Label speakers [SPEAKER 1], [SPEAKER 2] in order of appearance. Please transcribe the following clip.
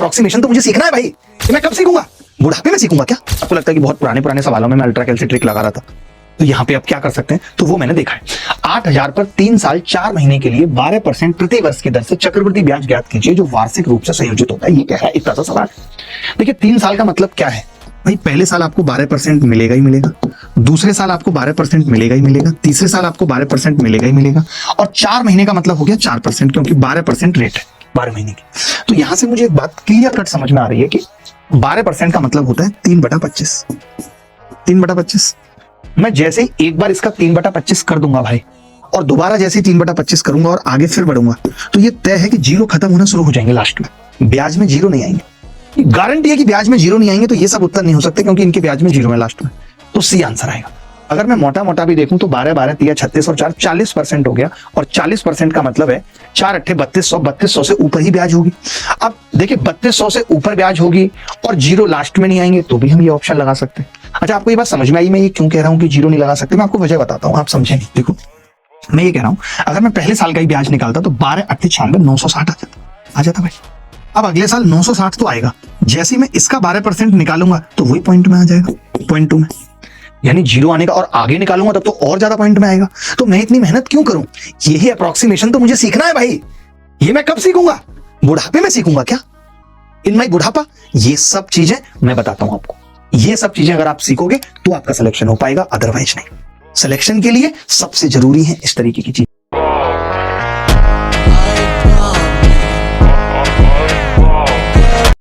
[SPEAKER 1] Approximation तो मुझे सीखना है भाई। ये मैं कब सीखूंगा? बुढ़ापे में सीखूंगा क्या? आपको लगता है कि बहुत पुराने सवालों में मैं अल्ट्रा कैलसी ट्रिक लगा रहा था, तो यहाँ पे अब क्या कर सकते हैं, तो वो मैंने देखा है। 8,000 पर 3 साल 4 महीने के लिए 12% प्रति वर्ष की दर से चक्रवृद्धि ब्याज ज्ञात कीजिए जो वार्षिक रूप से संयोजित होता है। ये क्या है? इतना सा सवाल। देखिए 3 साल का मतलब क्या है भाई? पहले साल आपको 12% मिलेगा ही मिलेगा, दूसरे साल आपको 12% मिलेगा ही मिलेगा, तीसरे साल आपको 12% मिलेगा ही मिलेगा, और 4 महीने का मतलब हो गया 4%, क्योंकि 12% रेट है 12 महीने की। तो यहां से मुझे एक बात क्लियर कट समझ में आ रही है कि 12% का मतलब होता है 3/25। 3/25 मैं जैसे ही एक बार इसका 3/25 कर दूंगा भाई, और दोबारा जैसे ही 3/25 करूंगा और आगे फिर बढ़ूंगा, तो ये तय है कि जीरो खत्म होना शुरू हो जाएंगे लास्ट में। ब्याज में जीरो नहीं आएंगे, गारंटी है कि ब्याज में जीरो नहीं आएंगे। तो ये सब उत्तर नहीं हो सकते क्योंकि इनके ब्याज में जीरो है लास्ट में। तो सी आंसर आएगा। अगर मैं मोटा मोटा भी देखूं तो 12 12 3 36 और 4 40% हो गया, और 40% का मतलब है 4 8 3200, 3200 से ऊपर ही ब्याज होगी। अब देखिए 3200 से ऊपर ब्याज होगी और जीरो लास्ट में नहीं आएंगे, तो भी हम ये ऑप्शन लगा सकते हैं। अच्छा, आपको ये बात समझ में आई मैं ये क्यों कह रहा हूं कि जीरो नहीं लगा सकते? मैं आपको वजह बताता हूं, आप समझेंगे। देखो मैं ये कह रहा हूं, अगर मैं पहले साल का ही ब्याज निकालता तो 12 8 96 960 आ जाता भाई। अब अगले साल 960 तो आएगा, जैसे ही मैं इसका 12% निकालूंगा तो वही पॉइंट में आ जाएगा, पॉइंट 2 में। यानी जीरो आने का और आगे निकालूंगा तब तो और ज्यादा पॉइंट में आएगा। तो मैं इतनी मेहनत क्यों करूं? यही अप्रोक्सीमेशन तो मुझे सीखना है भाई। ये मैं कब सीखूंगा? बुढ़ापे में सीखूंगा क्या? इन माई बुढ़ापा? ये सब चीजें मैं बताता हूं आपको। ये सब चीजें अगर आप सीखोगे तो आपका सिलेक्शन हो पाएगा, अदरवाइज नहीं। सिलेक्शन के लिए सबसे जरूरी है इस तरीके की चीज।